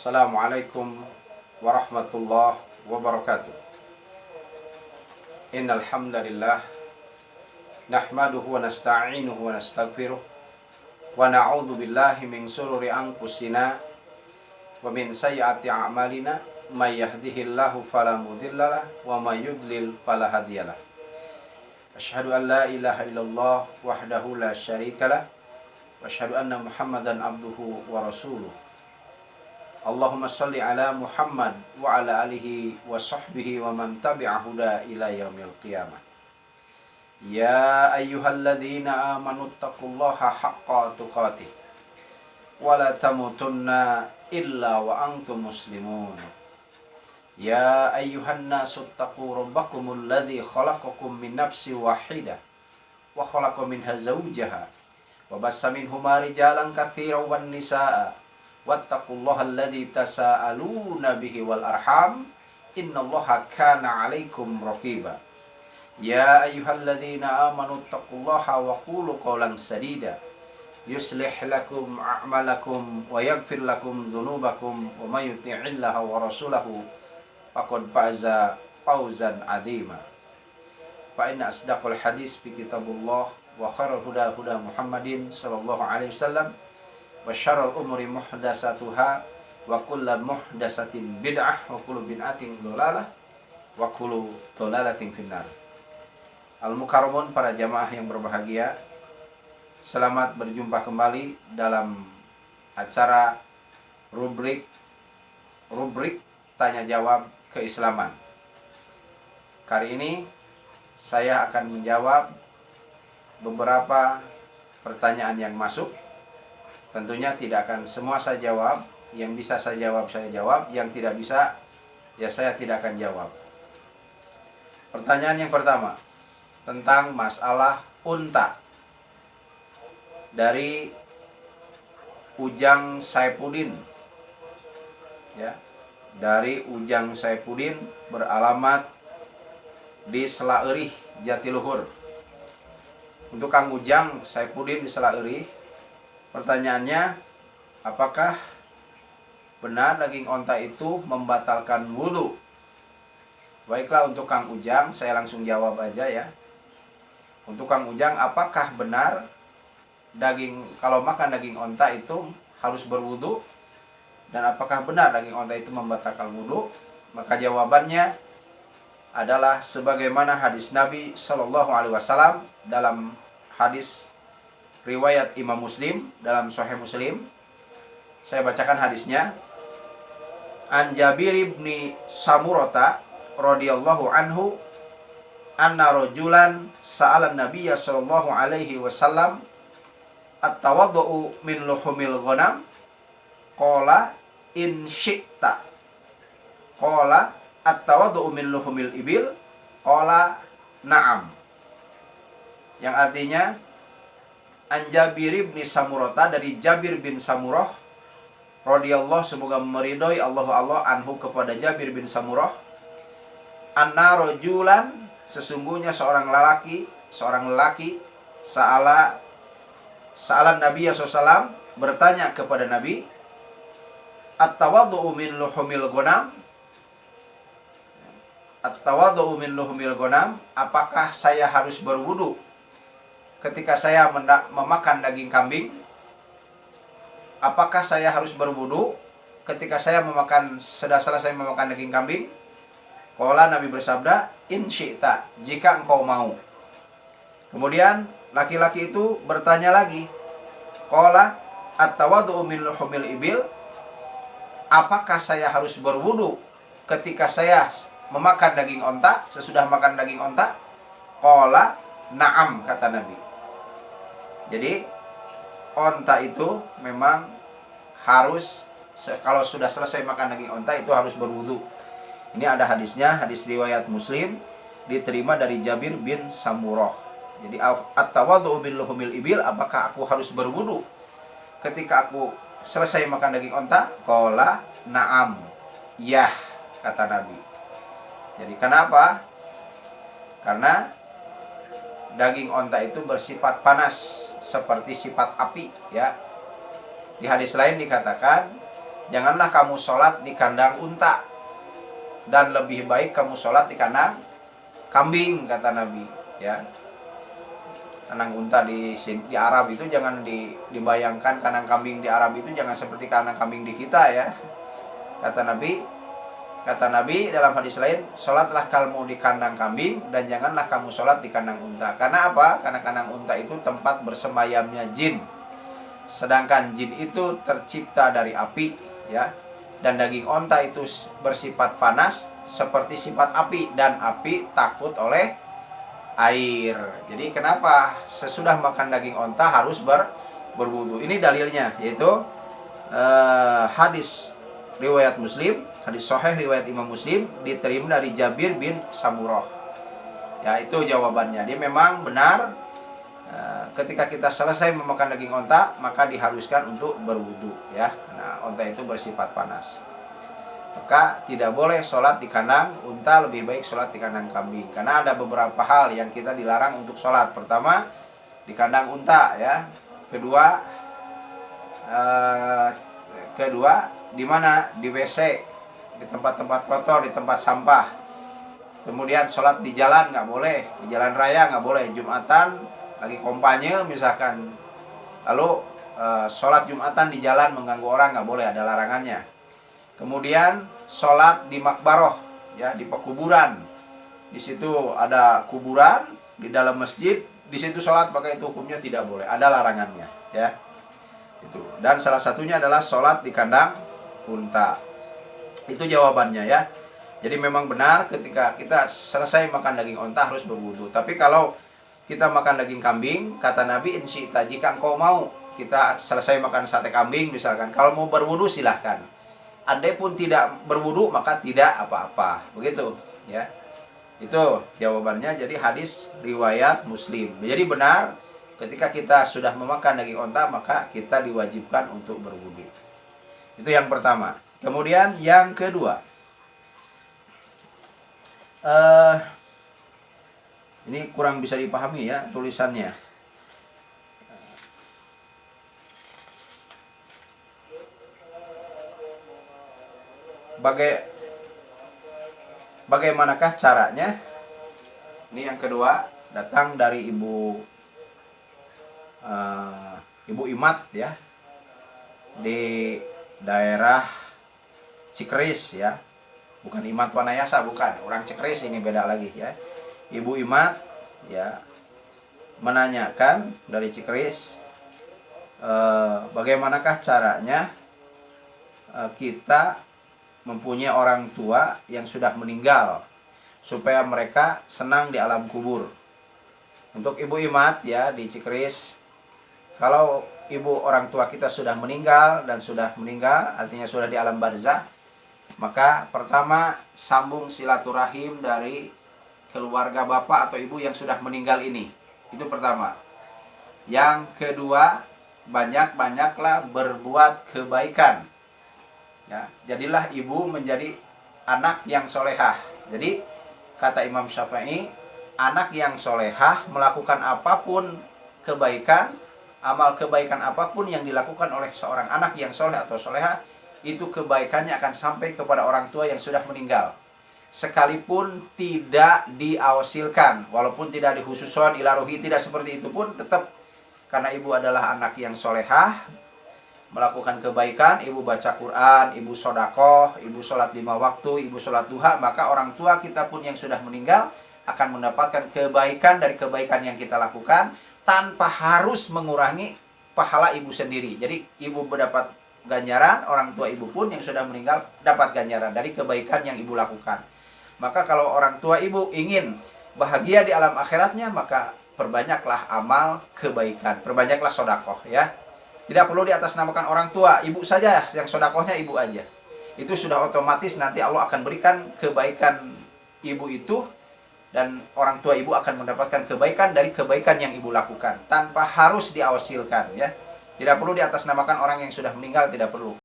Assalamualaikum warahmatullahi wabarakatuh. Innal hamdalillah nahmaduhu wa nasta'inuhu wa nastaghfiruh wa na'udzu billahi min shururi anfusina wa min sayyiati a'malina may yahdihillahu fala mudhillalah wa may yudlil fala hadiyalah. Asyhadu an la ilaha illallah wahdahu la syarikalah wa asyhadu anna Muhammadan abduhu wa rasuluh. Allahumma salli ala Muhammad wa ala alihi wa sahbihi wa man tabi'a huda ila yaumil qiyamah. Ya ayyuhalladzina amanu taqullaha haqqa tuqatih wa la tamutunna illa wa antum muslimun. Ya ayyuhan nasu taqu rabbakumul ladzi khalaqakum min nafsin wahidah wa khalaqa minha zawjaha wa bassa minhuma rijalan katsiran wan nisaa wattaqullaha alladzi tasaaluna bihi wal arham innallaha kana 'alaikum raqiba. Ya ayyuhalladzina amanu taqullaha wa qulu qawlan sadida yuslih lakum a'malakum wa yaghfir lakum dhunubakum wa may yuti'illaha wa rasulahu faqad faza fawzan 'azima. Fa inna asdaqal hadis fi kitabullah wa khairul huda huda Muhammadin sallallahu alaihi wasallam wa syarrul umuri muhdatsatuha wa kullu muhdatsatin bid'ah wa kullu bid'atin dhalalah wa kullu dhalalatin finnar. Al-mukarramun, para jamaah yang berbahagia, selamat berjumpa kembali dalam acara rubrik tanya jawab keislaman. Kali ini saya akan menjawab beberapa pertanyaan yang masuk. Tentunya tidak akan semua saya jawab. Yang bisa saya jawab. Yang tidak bisa, ya saya tidak akan jawab. Pertanyaan yang pertama tentang masalah unta, dari Ujang Saifuddin, ya, dari Ujang Saifuddin, beralamat di Selaerih, Jatiluhur. Untuk Kang Ujang Saifuddin di Selaerih, pertanyaannya, apakah benar daging onta itu membatalkan wudhu? Baiklah, untuk Kang Ujang saya langsung jawab aja ya. Untuk Kang Ujang, apakah benar kalau makan daging onta itu harus berwudhu? Dan apakah benar daging onta itu membatalkan wudhu? Maka jawabannya adalah sebagaimana hadis Nabi Shallallahu Alaihi Wasallam dalam hadis riwayat Imam Muslim dalam Sahih Muslim. Saya bacakan hadisnya. An Jabir ibni Samurata radhiyallahu anhu anna rajulan sa'ala Nabiyya sallallahu alaihi wasallam at-tawaddu'u min luhumil ghanam qala in syi'ta. Qala at-tawaddu'u min luhumil ibil qala na'am. Yang artinya, An Jabir bin Samurata, dari Jabir bin Samurah radhiyallahu, semoga meridhoi Allah anhu kepada Jabir bin Samurah, anna rajulan, sesungguhnya seorang lelaki sa'ala Nabi SAW, bertanya kepada Nabi, at-tawaddu'u min luhumil ghanam, apakah saya harus berwudu ketika saya memakan daging kambing? Apakah saya harus berwudu ketika saya sudah selesai memakan daging kambing? Qala, Nabi bersabda, in syi'ta, jika engkau mau. Kemudian laki-laki itu bertanya lagi, qala at-tawaddu'u min luhumil ibil, apakah saya harus berwudu ketika saya memakan daging onta, sesudah makan daging onta? Qala na'am, kata Nabi. Jadi onta itu memang harus, kalau sudah selesai makan daging onta itu harus berwudu. Ini ada hadisnya, hadis riwayat Muslim, diterima dari Jabir bin Samurah. Jadi at-tawaddu'u bil luhumil ibil, apakah aku harus berwudu ketika aku selesai makan daging onta? Qala na'am, ya, kata Nabi. Jadi kenapa? Karena daging onta itu bersifat panas seperti sifat api, ya. Di hadis lain dikatakan janganlah kamu sholat di kandang unta, dan lebih baik kamu sholat di kandang kambing, kata Nabi. Ya, kandang unta di Arab itu jangan dibayangkan kandang kambing di Arab itu jangan seperti kandang kambing di kita ya. Kata Nabi dalam hadis lain, sholatlah kamu di kandang kambing dan janganlah kamu sholat di kandang unta. Karena apa? Karena kandang unta itu tempat bersemayamnya jin. Sedangkan jin itu tercipta dari api, ya. Dan daging unta itu bersifat panas seperti sifat api, dan api takut oleh air. Jadi kenapa sesudah makan daging unta harus berwudu? Ini dalilnya, yaitu hadis riwayat Muslim, hadis sahih riwayat Imam Muslim, diterima dari Jabir bin Samurah. Ya, itu jawabannya. Dia memang benar, ketika kita selesai memakan daging onta maka diharuskan untuk berwudu, ya, karena onta itu bersifat panas. Maka tidak boleh sholat di kandang unta, lebih baik sholat di kandang kambing. Karena ada beberapa hal yang kita dilarang untuk sholat. Pertama, di kandang unta, ya. Kedua, di mana? Di WC, di tempat-tempat kotor, di tempat sampah. Kemudian sholat di jalan nggak boleh, di jalan raya nggak boleh. Jumatan lagi kampanye misalkan, lalu sholat Jumatan di jalan mengganggu orang nggak boleh, ada larangannya. Kemudian sholat di makbaroh, ya, di pekuburan. Di situ ada kuburan di dalam masjid, di situ sholat, maka itu hukumnya tidak boleh, ada larangannya, ya. Itu. Dan salah satunya adalah sholat di kandang unta. Itu jawabannya, ya. Jadi memang benar ketika kita selesai makan daging unta harus berwudu. Tapi kalau kita makan daging kambing, kata Nabi, insyita, jika engkau mau, kita selesai makan sate kambing misalkan, kalau mau berwudu silahkan. Andai pun tidak berwudu maka tidak apa-apa. Begitu, ya. Itu jawabannya. Jadi hadis riwayat Muslim. Jadi benar ketika kita sudah memakan daging unta maka kita diwajibkan untuk berwudu. Itu yang pertama. Kemudian yang kedua, ini kurang bisa dipahami ya tulisannya. Bagaimanakah caranya? Ini yang kedua, datang dari Ibu Imat, ya, di daerah Cikris, ya, bukan Imat Wanayasa, bukan, orang Cikris ini beda lagi, ya. Ibu Imat, ya, menanyakan dari Cikris, bagaimanakah caranya kita mempunyai orang tua yang sudah meninggal supaya mereka senang di alam kubur. Untuk Ibu Imat, ya, di Cikris, kalau ibu orang tua kita sudah meninggal, artinya sudah di alam barzah, maka pertama sambung silaturahim dari keluarga bapak atau ibu yang sudah meninggal ini. Itu pertama. Yang kedua, banyak-banyaklah berbuat kebaikan. Ya, jadilah ibu menjadi anak yang solehah. Jadi kata Imam Syafi'i, anak yang solehah melakukan apapun kebaikan, amal kebaikan apapun yang dilakukan oleh seorang anak yang soleh atau solehah, itu kebaikannya akan sampai kepada orang tua yang sudah meninggal. Sekalipun tidak diausilkan, walaupun tidak dikhususon ilaruhi, tidak seperti itu pun tetap, karena ibu adalah anak yang solehah, melakukan kebaikan, ibu baca Quran, ibu sodakoh, ibu sholat 5 waktu, ibu sholat duha, maka orang tua kita pun yang sudah meninggal akan mendapatkan kebaikan dari kebaikan yang kita lakukan tanpa harus mengurangi pahala ibu sendiri. Jadi ibu mendapat ganjaran, orang tua ibu pun yang sudah meninggal dapat ganjaran dari kebaikan yang ibu lakukan. Maka kalau orang tua ibu ingin bahagia di alam akhiratnya, maka perbanyaklah amal kebaikan, perbanyaklah sodakoh, ya. Tidak perlu diatasnamakan orang tua, ibu saja yang sodakohnya ibu aja. Itu sudah otomatis nanti Allah akan berikan kebaikan ibu itu, dan orang tua ibu akan mendapatkan kebaikan dari kebaikan yang ibu lakukan tanpa harus diawasilkan, ya. Tidak perlu diatasnamakan orang yang sudah meninggal, tidak perlu.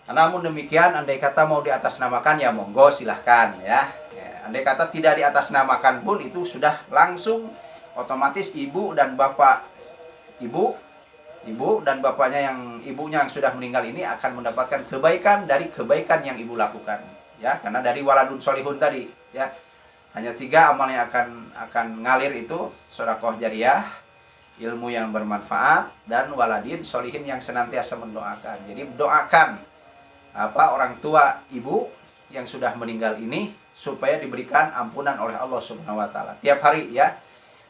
Namun demikian, andai kata mau diatasnamakan, ya monggo silahkan, ya. Andai kata tidak diatasnamakan pun itu sudah langsung otomatis ibu dan bapak ibu Ibu dan bapaknya ibunya yang sudah meninggal ini akan mendapatkan kebaikan dari kebaikan yang ibu lakukan. Ya, karena dari waladun solihun tadi, ya. Hanya 3 amal yang akan ngalir itu: sedekah jariyah, ilmu yang bermanfaat, dan waladin solihin yang senantiasa mendoakan. Jadi doakan orang tua ibu yang sudah meninggal ini supaya diberikan ampunan oleh Allah Subhanahu wa taala. Tiap hari ya,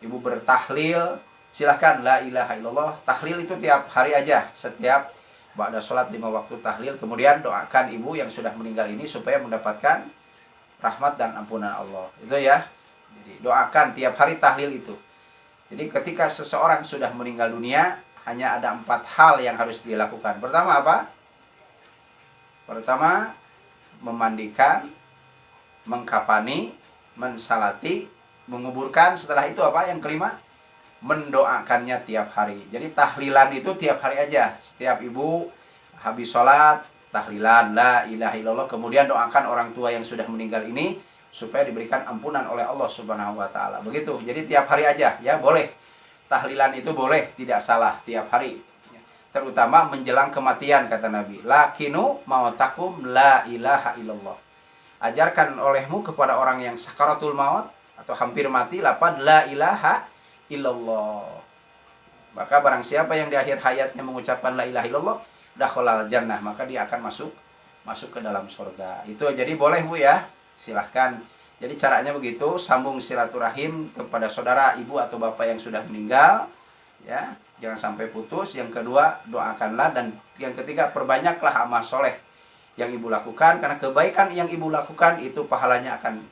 ibu bertahlil, silahkan la ilaha illallah. Tahlil itu tiap hari aja, setiap ba'da sholat 5 waktu tahlil. Kemudian doakan ibu yang sudah meninggal ini supaya mendapatkan rahmat dan ampunan Allah. Itu ya. Jadi doakan tiap hari tahlil itu. Jadi ketika seseorang sudah meninggal dunia, hanya ada 4 hal yang harus dilakukan. Pertama apa? Pertama, memandikan, mengkafani, mensalati, menguburkan. Setelah itu apa? Yang kelima, mendoakannya tiap hari. Jadi tahlilan itu tiap hari aja. Setiap ibu habis sholat, tahlilan la ilaha illallah, kemudian doakan orang tua yang sudah meninggal ini supaya diberikan ampunan oleh Allah Subhanahu wa taala. Begitu. Jadi tiap hari aja ya, boleh. Tahlilan itu boleh, tidak salah tiap hari. Terutama menjelang kematian, kata Nabi. Lakinu mautakum la ilaha illallah. Ajarkan olehmu kepada orang yang sakaratul maut atau hampir mati lafaz la ilaha illallah. Maka barang siapa yang di akhir hayatnya mengucapkan la ilaha illallah, dakhalal jannah, maka dia akan masuk ke dalam surga. Itu jadi boleh Bu ya. Silahkan. Jadi caranya begitu, sambung silaturahim kepada saudara, ibu atau bapak yang sudah meninggal, ya. Jangan sampai putus. Yang kedua, doakanlah, dan yang ketiga, perbanyaklah amal soleh yang ibu lakukan, karena kebaikan yang ibu lakukan itu pahalanya akan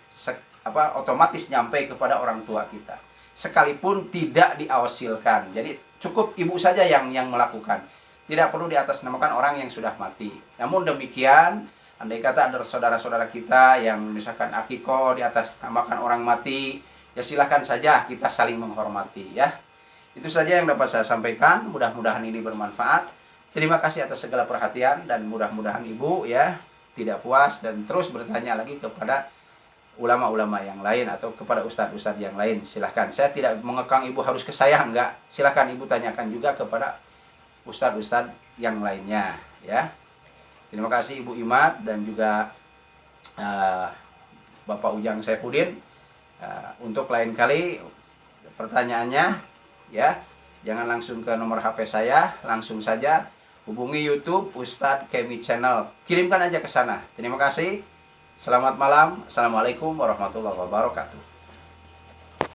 otomatis nyampe kepada orang tua kita. Sekalipun tidak diawasilkan. Jadi cukup ibu saja yang melakukan. Tidak perlu diatasnamakan orang yang sudah mati. Namun demikian, andai kata ada saudara-saudara kita yang misalkan akikoh di atas namakan orang mati, ya silahkan saja kita saling menghormati ya. Itu saja yang dapat saya sampaikan. Mudah-mudahan ini bermanfaat. Terima kasih atas segala perhatian, dan mudah-mudahan ibu ya tidak puas dan terus bertanya lagi kepada ulama-ulama yang lain atau kepada ustadz-ustadz yang lain. Silahkan. Saya tidak mengekang ibu harus ke saya, enggak. Silahkan ibu tanyakan juga kepada ustadz-ustadz yang lainnya ya. Terima kasih Ibu Imat dan juga Bapak Ujang Saifuddin. Untuk lain kali pertanyaannya ya, jangan langsung ke nomor HP saya, langsung saja hubungi YouTube Ustadz Kemi Channel. Kirimkan aja ke sana. Terima kasih. Selamat malam. Assalamualaikum warahmatullahi wabarakatuh.